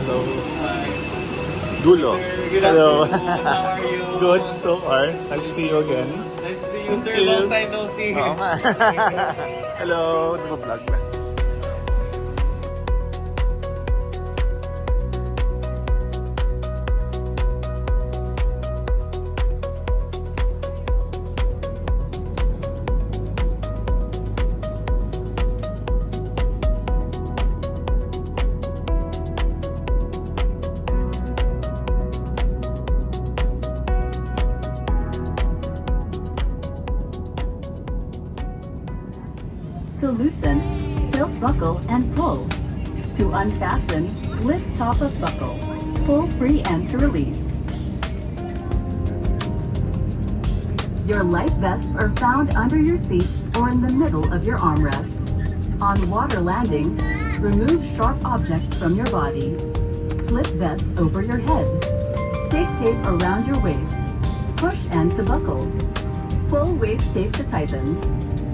Hello. Dulo. Good Hello. afternoon. How are you? Good so far. Nice to see you again. Nice to see you, sir. Thank you. Long time no see. Oo nga. Hello. Nag-vlog na. To loosen, tilt buckle and pull. To unfasten, lift top of buckle. Pull free and to release. Your life vests are found under your seat or in the middle of your armrest. On water landing, remove sharp objects from your body. Slip vest over your head. Take tape around your waist. Push and to buckle. Pull waist tape to tighten.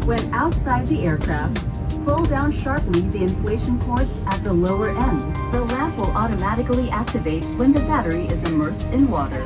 When outside the aircraft, pull down sharply the inflation cords at the lower end. The lamp will automatically activate when the battery is immersed in water.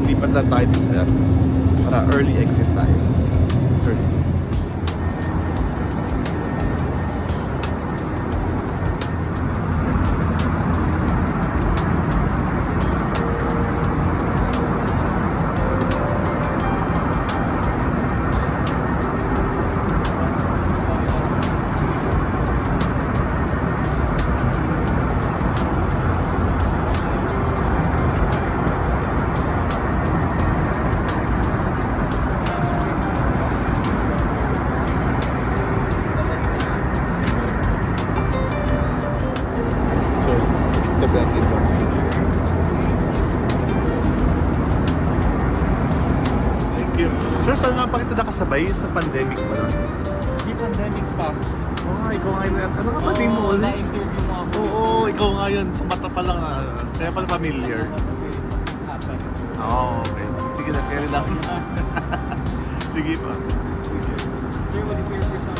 Lipat lang tayo sir para early exit tayo. Early. Thank you. Sir, saan nga pa kita nakasabay sa pandemic pa nun? Hindi pandemic pa. Oo, ikaw nga yun. Ano ka pa din mo ulit? Na-interview mo ako. Oo, ikaw nga yun. Sa mata pa lang na. Kaya pala familiar. Oo, okay. Sige na, carry lang. Sige pa. Sir, what if you're first time?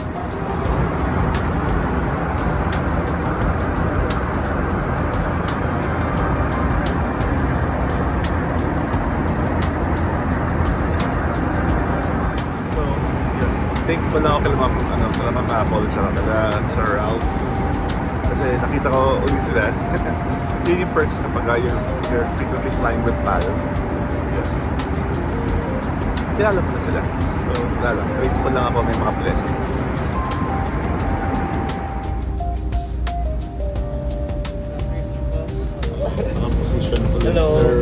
Thankful lang ako kay Ma'am Apple tsaka kala Sir Ralph. kasi nakita ko uli sila. Yun yung perks kapag you're frequently flying with PAL. Yeah. Kilala mo na sila. So, wala lang. Grateful lang ako, may mga blessings. Mga position ko lang, Hello. sir.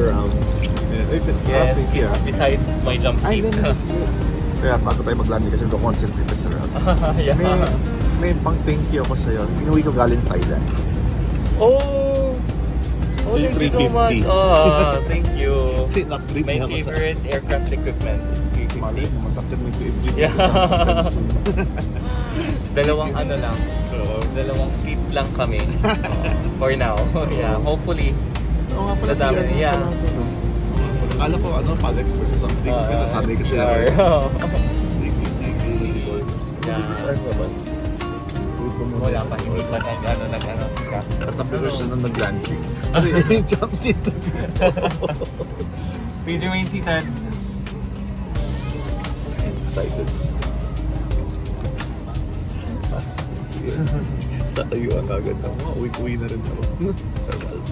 Yes, it's beside my jump Ay, seat. Kaya bago tayo mag-landing kasi concentrate na sir. Yeah. May pang thank you ako sa'yo. Inuwi ko galing Thailand. Oh, thank you so much. Oh, thank you. Kasi na-treat My niya ako sa... favorite aircraft equipment is Mali, 350. masakit mo yung favorite. Yeah. Yeah. Dalawang ano lang. Dalawang feet lang kami. For now. Yeah, hopefully. Oo nga pala. Dadami, PR yeah. pala ito, no? Akala ko ano, PAL Express or something. Pero nasanay kasi ako. Sige. Yeah. Saan ka ba? Wala pa, hindi pa nag-ano ka. Katabi ko siya nung nag-landing. Ano yung jump seat? Please remain seated. Excited. Tatayo ang agad ako. Uwi-uwi na rin ako. Sa Valve.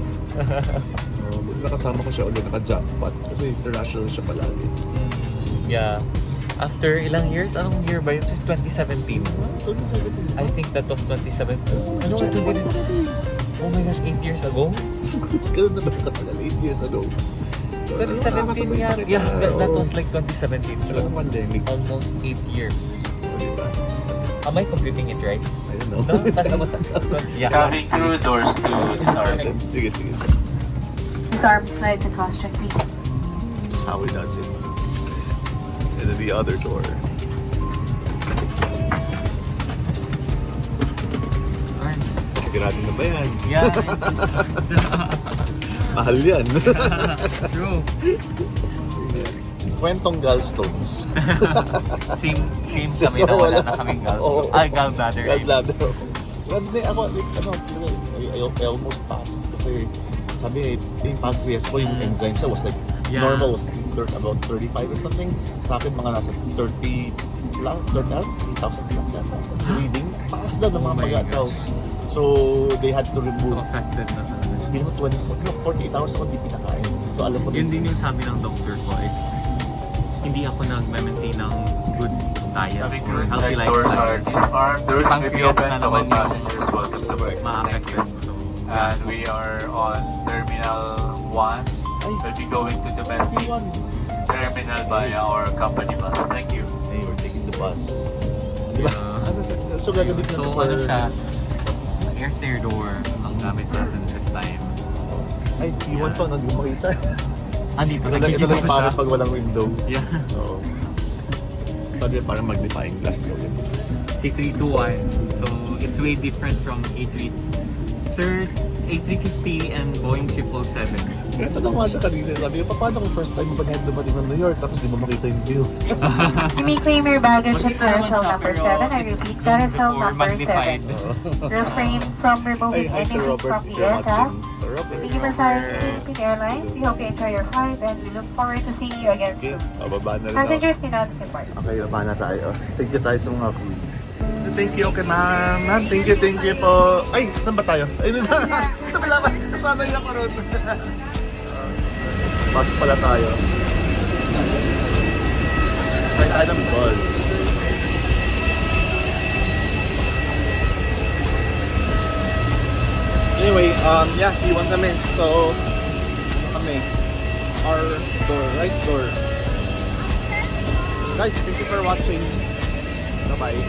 Nakasama ko siya ulit, naka-jackpot. Kasi international siya palagi. Yeah. After ilang years? Anong year ba yun? 2017. 2017. I think that was 2017. Ano nga 2017? Oh my gosh, 8 years ago? Ganun na ba katagal? 8 years ago. 2017 yan. Yeah, that was like 2017. Talagang So, pandemic. almost 8 years. Diba? Am I computing it right? I don't know. No, that's yeah. Cabin crew doors to disarm. Sige. Disarm flight to cross-check, please. How he does it. And then the other door. Sigurado na ba yan? Yeah, Mahal yan. true. Kwentong gallstones. Same kami na wala na kaming Oo. gallbladder. Gallbladder. Grabe na ako, like, I almost passed. Kasi sabi, yung pancreas ko, yung enzyme siya was like, Yeah. normal was about 35 or something. Sa akin, mga nasa 30 lang, 8,000 plus yan. Reading, taas daw ng mga Oh my magataw. So, they had to So remove, affected na talaga. hindi mo 48 hours ko hindi pinakain. So, alam ko Yun din yung sabi ng doctor ko eh. Hindi ako nag-maintain ng good diet Cabin or crew healthy check doors are lifestyle. disarmed. Doors will be Pancreas open na to all naman yun. passengers. Welcome to work. Thank Ma-affect you. yun. So, And we are on Terminal 1. Ay, We'll be going to domestic Iwan. terminal by our company bus. Thank you. Hey, we're taking the bus. Diba? Yeah. So, gagawin na So for... ano siya, air stair door ang gamit natin this time. Ay, iwan to, hindi ko makita. Andito, Ito lang nagkikita yung ba para siya? pag walang window. Yeah. Oo. Sabi niya, parang magnifying glass daw yun. C321. So it's way different from A350 and Boeing 777. Kaya tanong nga siya kanina, sabi niya, paano kung first time mo ba dumating ng New York tapos di mo makita yung view? You may claim your baggage at Makita naman carousel siya, number pero 7. I it's repeat, zoomed carousel before number magnified. 7. Refrain from removing Hi, Sir anything Robert. from the If you're aircraft. watching. Sir Robert. Thank you for flying Philippine Airlines. We hope you enjoy your flight and we look forward to seeing you again Okay, soon. pababa na rin ako. Passengers may now depart. Okay, baba na tayo. Thank you tayo sa mga crew. Thank you, okay ma'am. Ma'am, thank you po. Ay, saan ba tayo? Ay, ito pala ba? Nasanay ako ron. Pasok pala tayo. Ay, tayo ng ball. Anyway, yeah, iwan kami. So, kami. Our door, right door. Guys, thank you for watching. Bye-bye.